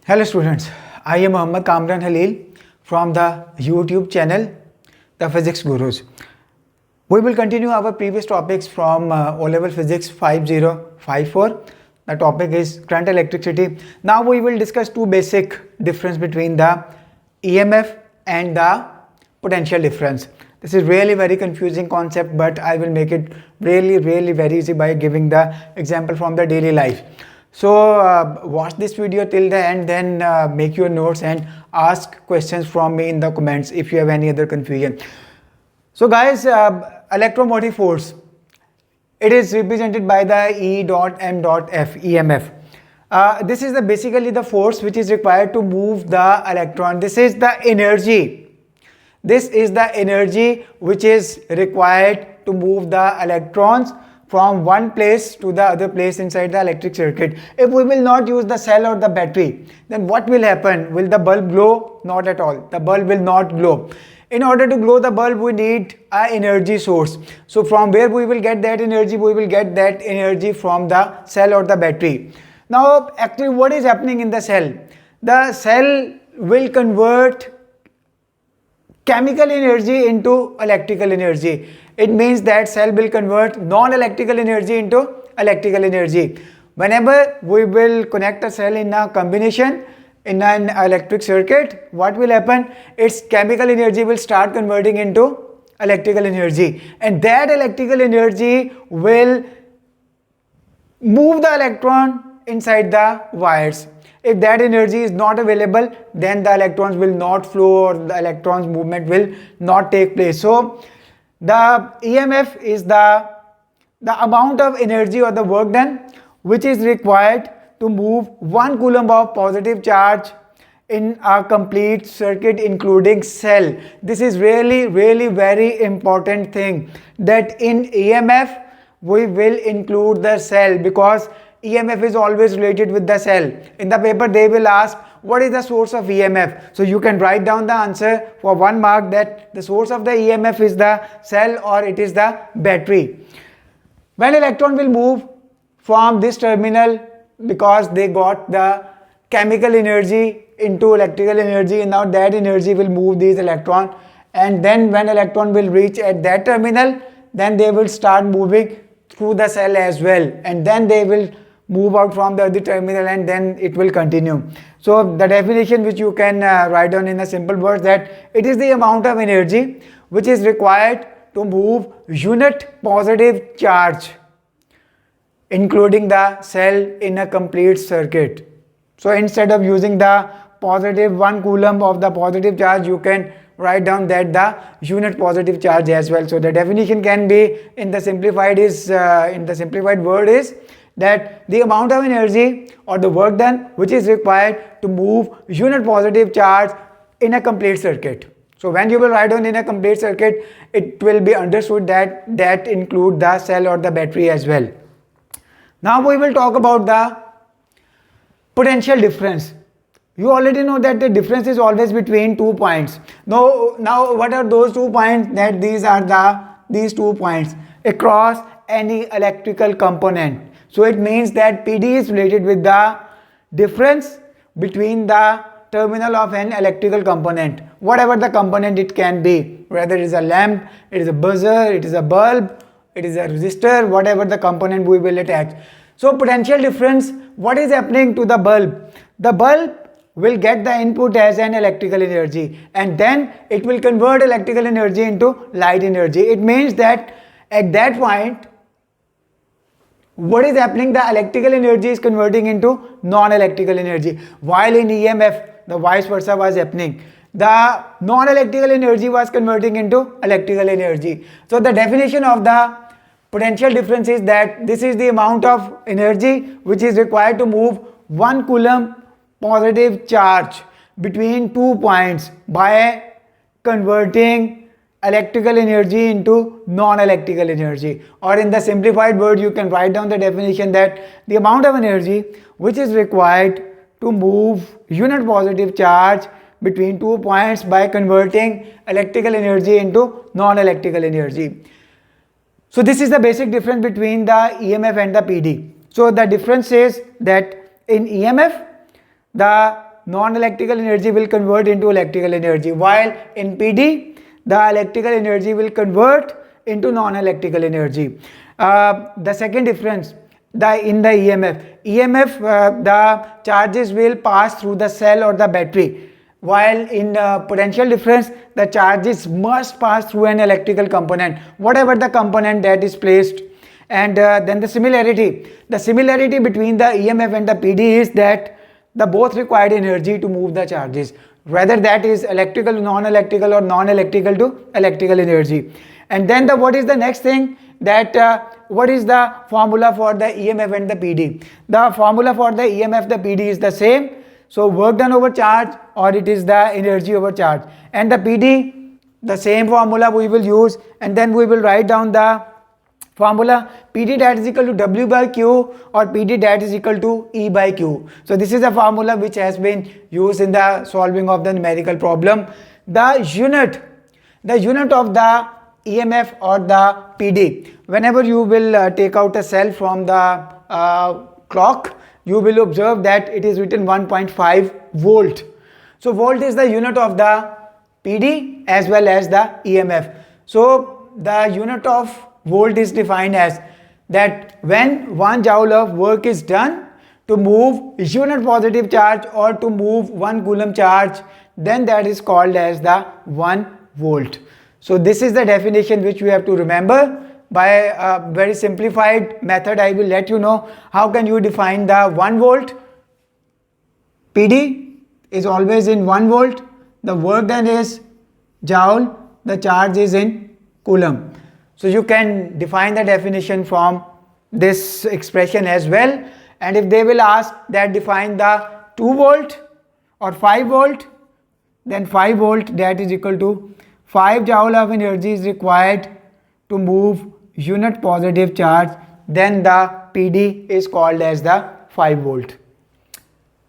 Hello students, I am Mohammad Kamran Halil from the YouTube channel The Physics Gurus. We will continue our previous topics from O-Level Physics 5054. The topic is current electricity. Now we will discuss two basic difference between the EMF and the potential difference. This is really very confusing concept, but I will make it really very easy by giving the example from the daily life. So watch this video till the end, then make your notes and ask questions from me in the comments if you have any other confusion. So guys, electromotive force, it is represented by the E dot M dot F, EMF. This is basically the force which is required to move the electron. This is the energy. This is the energy which is required to move the electrons from one place to the other place inside the electric circuit. If we will not use the cell or the battery, then what will happen? Will the bulb glow? Not at all. The bulb will not glow. In order to glow the bulb, we need an energy source. So from where we will get that energy? We will get that energy from the cell or the battery. Now actually what is happening in the cell? The cell will convert chemical energy into electrical energy. It means that cell will convert non-electrical energy into electrical energy. Whenever we will connect a cell in a combination in an electric circuit, what will happen? Its chemical energy will start converting into electrical energy, and that electrical energy will move the electron inside the wires. If that energy is not available, then the electrons will not flow or the electrons movement will not take place. So the EMF is the amount of energy or the work done which is required to move 1 coulomb of positive charge in a complete circuit including cell. This is really very important thing, that in EMF we will include the cell, because EMF is always related with the cell. In the paper they will ask what is the source of EMF. So you can write down the answer for 1 mark, that the source of the EMF is the cell or it is the battery. When electron will move from this terminal, because they got the chemical energy into electrical energy, and now that energy will move these electrons, and then when electron will reach at that terminal, then they will start moving through the cell as well, and then they will move out from the other terminal, and then it will continue. So the definition which you can write down in a simple words, that it is the amount of energy which is required to move unit positive charge including the cell in a complete circuit. So instead of using the positive 1 coulomb of the positive charge, you can write down that the unit positive charge as well. So the definition can be in the simplified word is that the amount of energy or the work done which is required to move unit positive charge in a complete circuit. So when you will write down in a complete circuit, it will be understood that that include the cell or the battery as well. Now we will talk about the potential difference. You already know that the difference is always between 2 points. Now what are those 2 points? That these 2 points across any electrical component. So it means that PD is related with the difference between the terminal of an electrical component, whatever the component it can be, whether it is a lamp, it is a buzzer, it is a bulb, it is a resistor, whatever the component we will attach. So potential difference, what is happening to the bulb? The bulb will get the input as an electrical energy, and then it will convert electrical energy into light energy. It means that at that point, what is happening? The electrical energy is converting into non-electrical energy, while in EMF the vice versa was happening. The non-electrical energy was converting into electrical energy. So the definition of the potential difference is that this is the amount of energy which is required to move 1 coulomb positive charge between 2 points by converting electrical energy into non-electrical energy. Or in the simplified word, you can write down the definition that the amount of energy which is required to move unit positive charge between 2 points by converting electrical energy into non-electrical energy. So this is the basic difference between the EMF and the PD. So the difference is that in EMF, the non-electrical energy will convert into electrical energy, while in PD the electrical energy will convert into non-electrical energy. The second difference, in the EMF, the charges will pass through the cell or the battery, while in potential difference the charges must pass through an electrical component, whatever the component that is placed. And then the similarity between the EMF and the PD is that the both required energy to move the charges, whether that is electrical to non-electrical or non-electrical to electrical energy. And then what is the next thing, that what is the formula for the EMF and the PD? The formula for the EMF, the PD is the same. So work done over charge, or it is the energy over charge. And the PD, the same formula we will use, and then we will write down the formula. PD that is equal to W by Q, or PD that is equal to E by Q. So this is a formula which has been used in the solving of the numerical problem. The unit of the EMF or the PD, whenever you will take out a cell from the clock, you will observe that it is written 1.5 volt. So volt is the unit of the PD as well as the EMF. So the unit of volt is defined as that when 1 joule of work is done to move unit positive charge or to move 1 coulomb charge, then that is called as the 1 volt. So this is the definition which we have to remember. By a very simplified method, I will let you know how can you define the 1 volt. PD is always in 1 volt, the work done is joule, the charge is in coulomb. So you can define the definition from this expression as well. And if they will ask that define the 2 volt or 5 volt, then 5 volt that is equal to 5 joule of energy is required to move unit positive charge, then the PD is called as the 5 volt.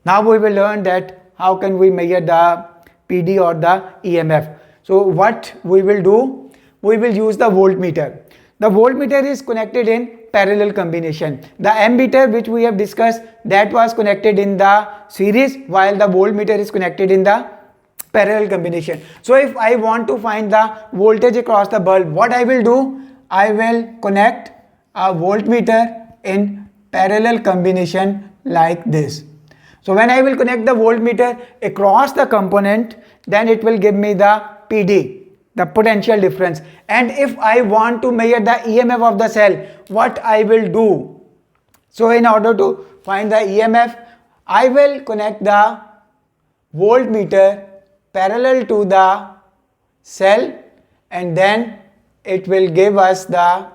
Now we will learn that how can we measure the PD or the EMF. So what we will do, we will use the voltmeter. The voltmeter is connected in parallel combination. The ammeter which we have discussed, that was connected in the series, while the voltmeter is connected in the parallel combination. So if I want to find the voltage across the bulb, what I will do, I will connect a voltmeter in parallel combination like this. So when I will connect the voltmeter across the component, then it will give me the PD, the potential difference. And if I want to measure the EMF of the cell, what I will do? So in order to find the EMF, I will connect the voltmeter parallel to the cell, and then it will give us the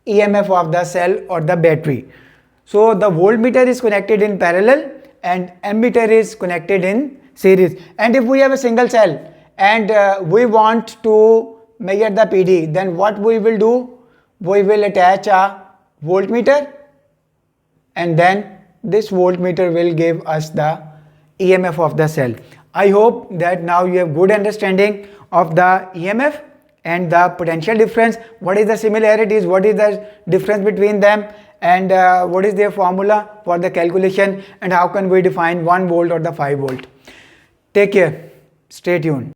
EMF of the cell or the battery. So the voltmeter is connected in parallel and ammeter is connected in series. And if we have a single cell and we want to measure the PD, then what we will do? We will attach a voltmeter, and then this voltmeter will give us the EMF of the cell. I hope that now you have good understanding of the EMF and the potential difference. What is the similarities, what is the difference between them, and what is their formula for the calculation, and how can we define 1 volt or the 5 volt. Take care, stay tuned.